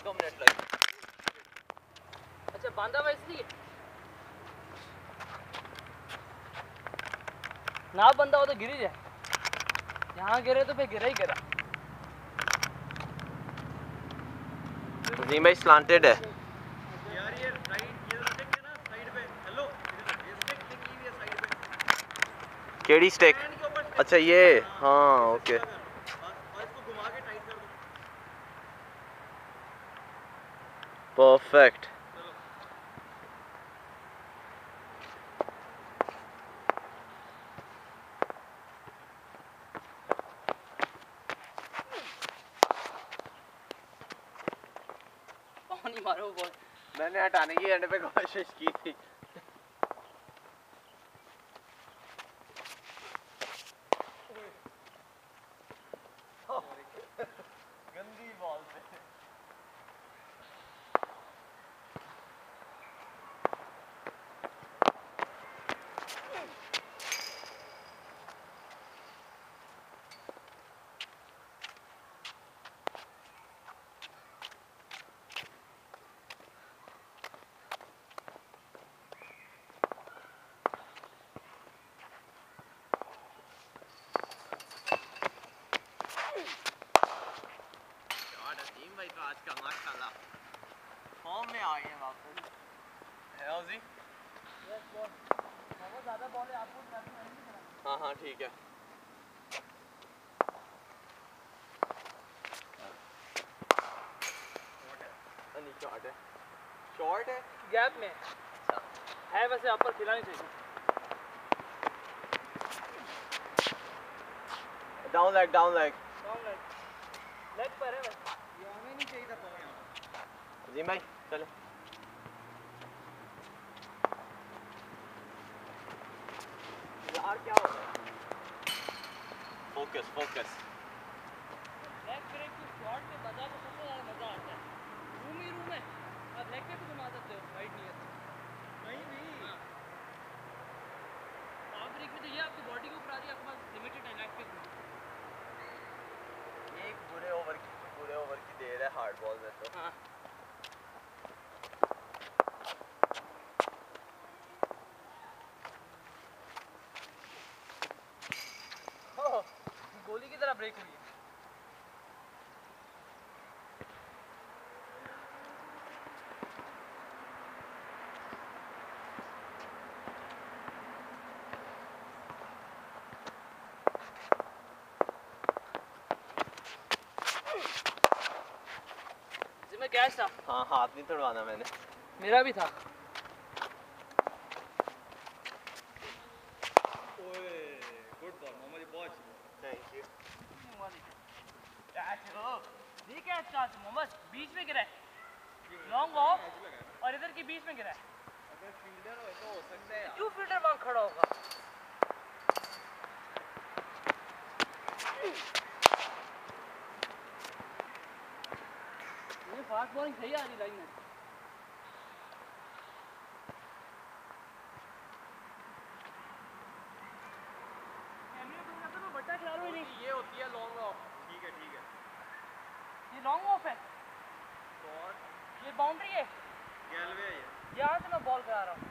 2 minute लगे। अच्छा बांधा हुआ इसलिए ना बंदा हो तो गिर ही जाए। यहाँ गिरे तो फिर गिरा ही गिरा। जी भाई स्लांटेड है यार ये राइट ये स्टिक है ना साइड पे। हेलो ये स्टिक लगी हुई है साइड पे। केड़ी स्टिक? अच्छा ये हाँ ओके और इसको घुमा के टाइट कर दो। परफेक्ट। पानी मारो बॉल। मैंने हटाने की एंड पे कोशिश की थी। गंदी बॉल पे भाई तो आज का माशाल्लाह फॉर्म में आ गए वापस है औजी। यस बॉल बहुत ज़्यादा बॉल है आपको नहीं करना। हाँ ठीक है। शॉर्ट है गैप में है वैसे आप पर खिलानी चाहिए। डाउन लेग लेग पर है वैसे। ये आना ही नहीं चाहिए था बॉल यहाँ पर। जी भाई चले। यार क्या हो रहा है? फोकस लेग ब्रेक की शॉट में बजा तो सबसे ज़्यादा मज़ा आता है। रूम है आप लेग पे भी घुमा सकते हो राइट नहीं है नहीं नहीं हाफ ब्रेक में तो ये आपकी बॉडी के ऊपर आ रही है आपके पास लिमिटेड है लेग पे घूमना। एक बुरे ओवर की देर है हार्ड बॉल में तो। हाँ गोली की तरह ब्रेक हुई है। इसमें कैच था। हाँ हाथ नहीं तोड़वाना मैंने। मेरा भी था। ओए गुड बॉल मोहम्मद, ये बहुत अच्छी बॉल। Thank you. कैच हो ठीक है चाच मोहम्मद बीच में गिरा है लॉन्ग ऑफ और इधर की बीच में गिरा है। अगर फील्डर हो तो हो सकता है। क्यों फील्डर वहां खड़ा होगा? ये फास्ट बॉलिंग सही आ रही लाइन में। बट्टा खिला रहा हूं नहीं। ये होती है लॉन्ग ऑफ। ठीक है ये लॉन्ग ऑफ है और ये बाउंड्री है। गैलवे है ये। यहाँ से मैं बॉल करा रहा हूँ।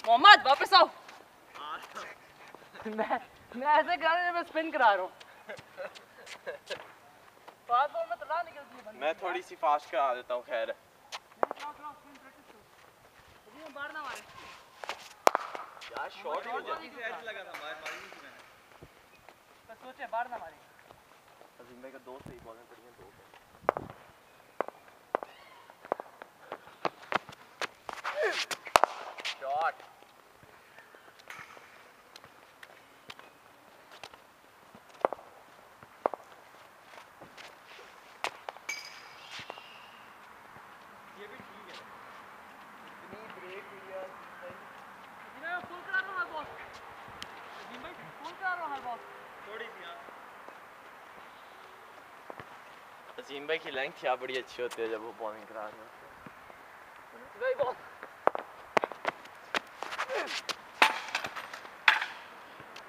मोहम्मद वापस आओ। मैं ऐसे कर रहा हूँ, मैं स्पिन करा रहा हूँ। फास्ट बॉल में तो ना निकलती है बंदी। मैं थोड़ी सी फास्ट करा देता हूँ खैर। स्पिन प्रैक्टिस करो। ये बाहर ना मारे। यार शॉट हो जाती से एज लगा था, बाहर मारी नहीं थी मैंने। पर सोचे बाहर ना मारे। अजीम भाई का 2 सही बॉलें पड़ी हैं 2 शॉट। ये भी ठीक है। हर बॉल थोड़ी सी हाँ अजीम भाई की लेंथ क्या बड़ी अच्छी होती है जब वो बॉलिंग करा रहे होते गई बॉल हैं।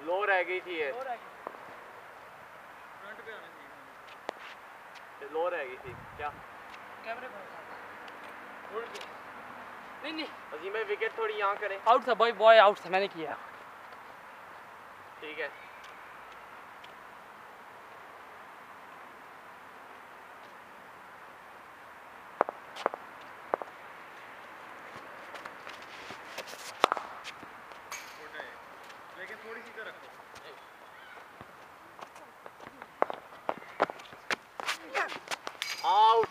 लो रह गई थी ये, और आगे फ्रंट पे आना चाहिए लो रह गई थी क्या? कैमरे पर नहीं नहीं अजीम भाई विकेट थोड़ी यहाँ करें। आउट था बॉय बॉय आउट था मैंने किया ठीक है छोटा है लेकिन थोड़ी सी तो रखो आउट।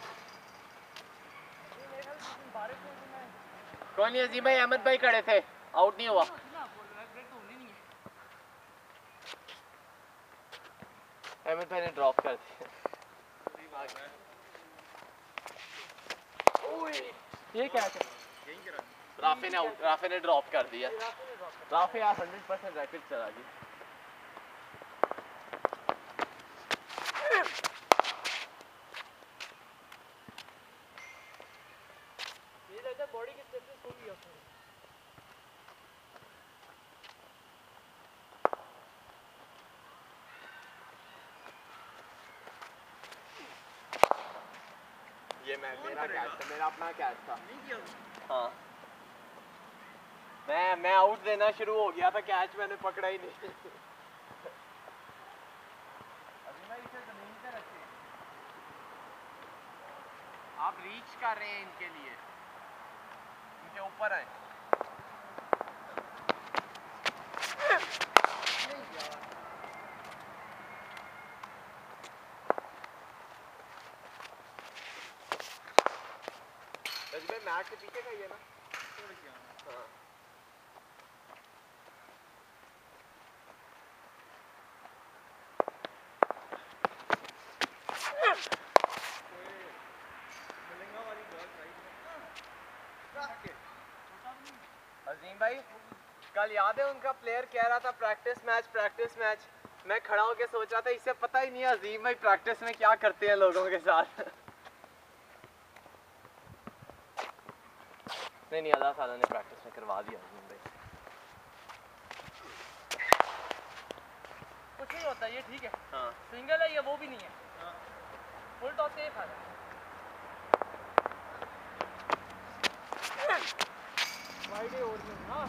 कौन नहीं, अजीम भाई अहमद भाई खड़े थे, आउट नहीं हुआ। अहमद भाई ने ड्रॉप कर दिया। ये क्या है यहीं करा राफे ने आउट, राफे ने ड्रॉप कर दिया। राफे यार 100% रैकेट चला गई। ये लगता है बॉडी की स्ट्रेंथ सो गया ये मेरा कैच था, मेरा अपना कैच था। नहीं किया हाँ मैं आउट देना शुरू हो गया था, कैच मैंने पकड़ा ही नहीं। अभी मैं इसे जमीन पे रखे आप रीच कर रहे हैं इनके लिए, इनके ऊपर आए। मैट के पीछे का ही है ना? थोड़ी सी हाँ हाँ मिलेंगा वाली बॉल साइड में अजीम भाई कल याद है उनका प्लेयर कह रहा था प्रैक्टिस मैच। मैं खड़ा होकर सोच रहा था इससे पता ही नहीं है अजीम भाई प्रैक्टिस में क्या करते हैं लोगों के साथ। नहीं अल्लाह ताला ने प्रैक्टिस में करवा दिया अजीम भाई। कुछ नहीं होता ये ठीक है हाँ सिंगल है ये वो भी नहीं है हाँ फुल टॉस का ये फायदा वाइड ओवर में हाँ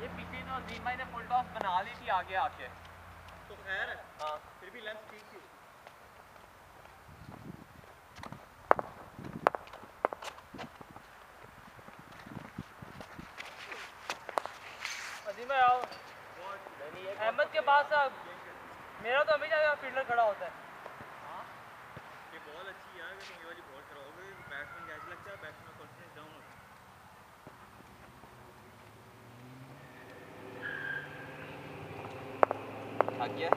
ये पीछे तो अजीम भाई ने फुल टॉस बना ली थी आगे आके। तो खैर है हाँ फिर भी लेंथ ठीक थी अजीम भाई आओ अहमद के पास मेरा तो हमेशा फील्डर खड़ा होता है ये बॉल अच्छी है अगर ये वाली बॉल कराओगे बैट्समैन कैच लगता है बैट्समैन कॉन्फिडेंस डाउन होता है थक गया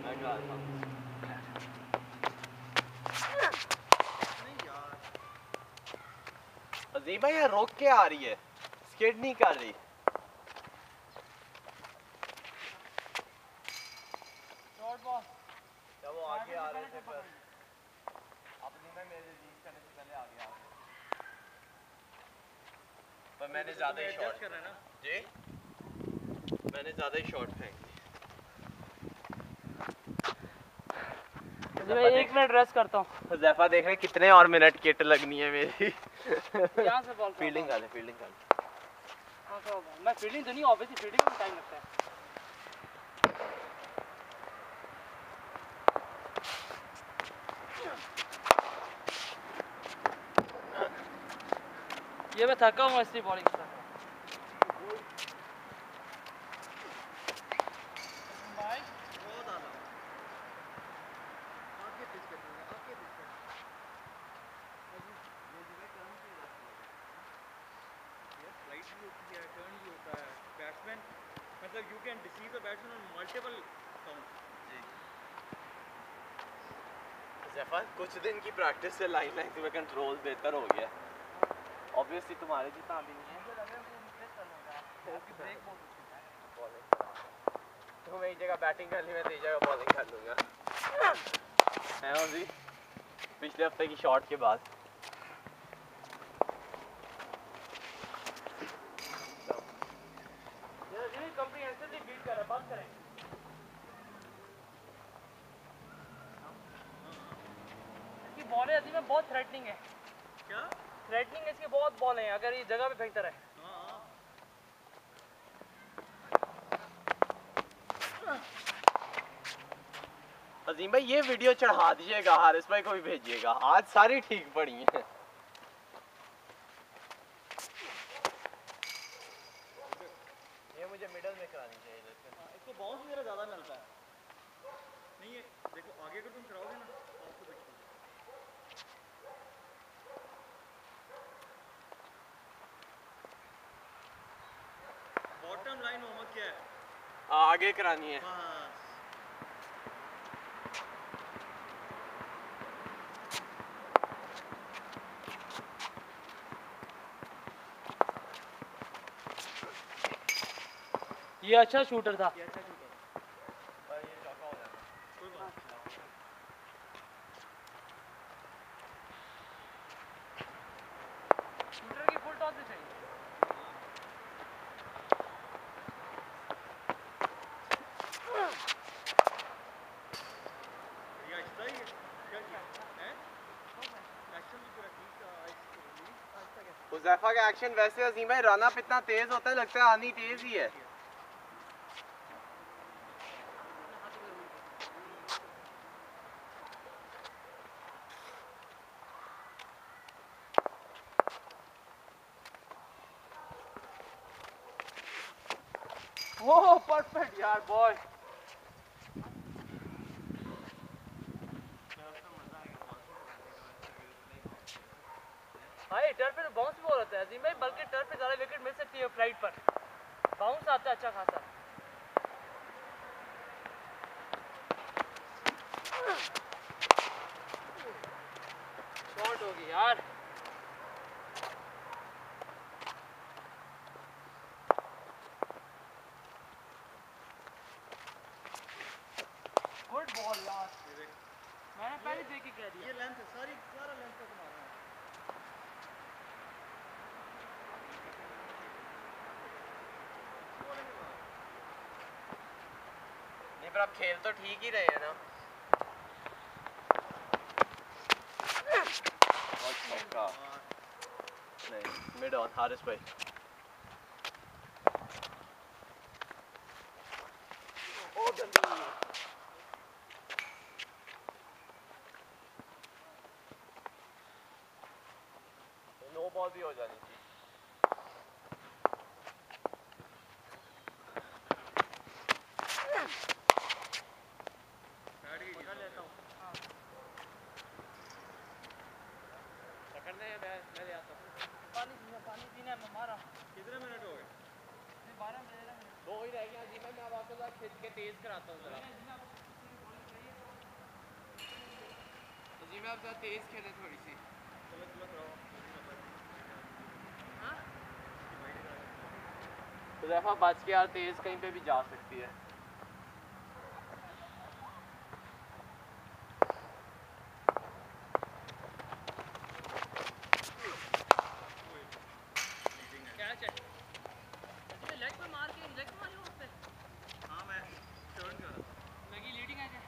मैं क्या था नहीं यार अजीम भाई यार रोक के आ रही है, स्किड नहीं कर रही। शॉर्ट बॉल जब वो आगे आ रहे थे फिर अपनी में मेरे रिलीज करने से पहले आगे आ गए, पर मैंने ज़्यादा ही शॉट कर रहा है ना जी मैंने ज़्यादा ही शॉट फेंक दिए। मैं 1 मिनट रेस्ट करता हूँ हुज़ैफा देख रहे कितने और मिनट किट लगनी है मेरी। यहाँ से बॉल फील्डिंग कर ले मैं फील्डिंग तो नहीं ऑब्वियसली फील्डिंग में टाइम लगता है ये मैं थका हूँ इसलिए बॉलिंग कर रहा हूँ बहुत आला आगे पिच कर दूंगा आगे पिच कर ये स्लाइड भी होती है टर्न भी होता है बैट्समैन मतलब you can deceive the batsman on multiple count Huzaifa कुछ दिन की प्रैक्टिस से लाइन में कंट्रोल बेहतर हो गया। ऑब्वियसली तुम्हारे जितना भी नहीं है। मुझे लग रहा है मुझे इम्प्रेस कर लूँगा आपकी ब्रेक बहुत अच्छी है मैं एक जगह बैटिंग कर ली, मैं तीसरी जगह बॉलिंग कर लूँगा। है उसी पिछले हफ्ते की शॉट के बाद। ये कंप्रीहेंसिवली बीट कर रहा है, बात करें। इसकी बॉलें अजीम में बहुत थ्रेटनिंग है। क्या थ्रेटनिंग इसकी बहुत बॉल है, अगर ये जगह पे फेंकता रहे। अजीम भाई ये वीडियो चढ़ा दीजिएगा, हारिस भाई को भी भेजिएगा, आज सारी ठीक पड़ी हैं। ये मुझे मिडल में करानी चाहिए लेकिन इसको बाउंस मेरा ज़्यादा मिलता है। नहीं है, देखो आगे अगर तुम कराओगे ना तो आपको बेटर होगा। बॉटम लाइन मोहम्मद क्या है? आगे करानी है। बस ये अच्छा शूटर था। ये अच्छा शूटर है। पर ये चौका हो जाता कोई बात नहीं। शूटर की फुल टॉस भी चाहिए। ये अच्छा ही है। क्या किया है? एक्शन भी पूरा ठीक था। अच्छा क्या? हुज़ैफा का एक्शन वैसे अजीम भाई रन अप इतना तेज होता है, लगता है आनी तेज ही है। ओह परफेक्ट यार बॉय। हाँ, टर्फ पे तो बाउंस भी बहुत होता है अजीम भाई, बल्कि टर्फ पे ज़्यादा विकेट मिल सकती है फ्लाइट पर। बाउंस आता है अच्छा खासा। शॉट होगी यार। गुड बॉल यार, ये देख, मैंने पहले देख के कह दिया। ये लेंथ है, सारा लेंथ का मारा है। नहीं पर अब खेल तो ठीक ही रहे हैं ना। और चौका नहीं, मिड ऑन हारिस भाई। ओ गंदी। नो बॉल भी हो जानी थी। बैठ गई पकड़ लेता हूँ। हाँ, पकड़ने हैं, मैं ले आता हूँ। पानी पीने में मारा। कितने मिनट हो गए? 12 मिनट। दो ही रह गया जी, मैं अब आपके साथ खींच के तेज कराता हूँ जरा। जी मैं अब तेज खेले थोड़ी सी। चलो कराओ। हाँ? हुज़ैफा बच के यार, तेज कहीं पे भी जा सकती है। कैच है। अच्छा, लेग पे मार के लेग पे मारी उस पे। हाँ मैं टर्न कर रहा था। लगी लीडिंग है क्या?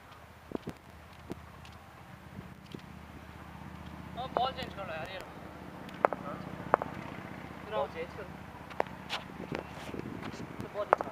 अब बॉल चेंज कर लो यार ये। बॉल चेंज कर। तो बहुत अच्छा।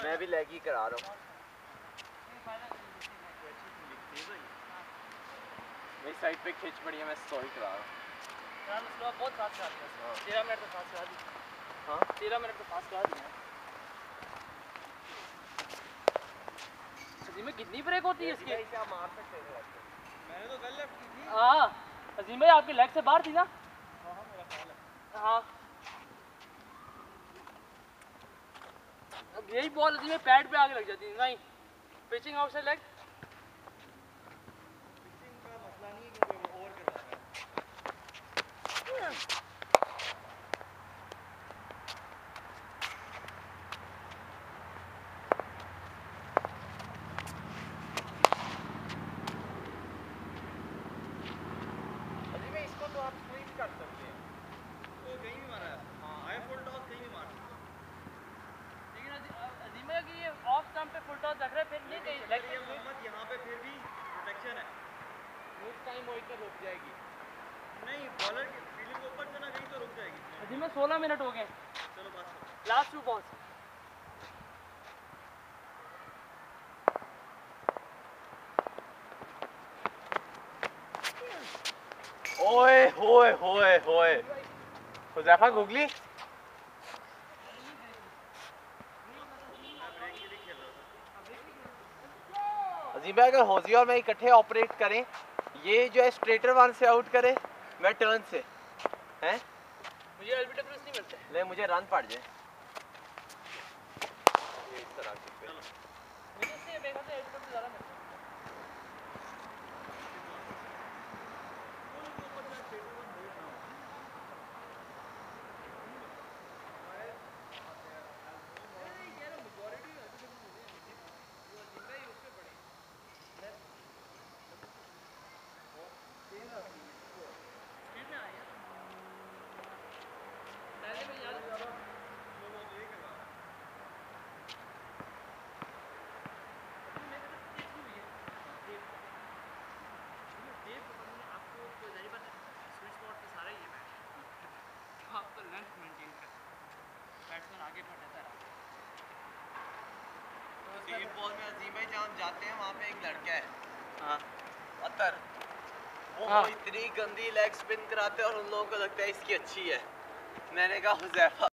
मैं भी लेग ही करा रहा हूँ। मेरी साइड पे खींच पड़ी है, मैं स्लो ही करा रहा हूँ। यार स्लो बहुत फास्ट करा दिया। हाँ। 13 मिनट तो फास्ट करा दिया। हाँ 13 मिनट तो फास्ट करा दिया। जी में कितनी ब्रेक होती है इसकी? इसे आप मार सकते थे। मैंने तो वेल लेफ्ट की थी। हाँ अजीम भाई आपकी लेग से बाहर थी ना? हाँ। अब यही बॉल अजीम भाई पैड पे आके लग जाती है। नहीं, पिचिंग आउटसाइड लेग। पिचिंग का मसला नहीं है क्योंकि वो ओवर करवा रहा है। अजीम भाई इसको तो आप स्वीप कर सकते हैं। तो कहीं भी मारा है। हाँ, हाई फुल टॉस कहीं भी मार सकते हो। लेकिन अजीम भाई कि ये ऑफ स्टंप पे फुल टॉस लग रहा है, फिर नहीं कहीं लेग ये मोहम्मद यहाँ पे फिर भी प्रोटेक्शन है। उस टाइम वो इधर रुक जाएगी। नहीं, बॉलर की फील्डिंग ऊपर से ना कहीं तो रुक जाएगी। अजीम भाई 16 मिनट हो गए, चलो बात करो। Last 2 balls. ओए होए होए होए, हुज़ैफा गुगली। मैं ब्रेक के लिए खेल रहा था। अजीम भाई अगर होजी और मैं इकट्ठे ऑपरेट करें, ये जो है स्ट्रेटर वन से आउट करे, मैं टर्न से, हैं? मुझे एलबीडब्ल्यूएस नहीं मिलते। ले मुझे रन पड़ जाए। ये इस तरह से चलो। मुझे इससे देखा तो एलबीडब्ल्यू ज़्यादा मिलते हैं। तीन बॉल में अजीम भाई जहाँ हम जाते हैं वहाँ पे एक लड़का है, हाँ अतर, वो हाँ। इतनी गंदी लेग स्पिन कराते हैं और उन लोगों को लगता है इसकी अच्छी है। मैंने कहा हुज़ैफा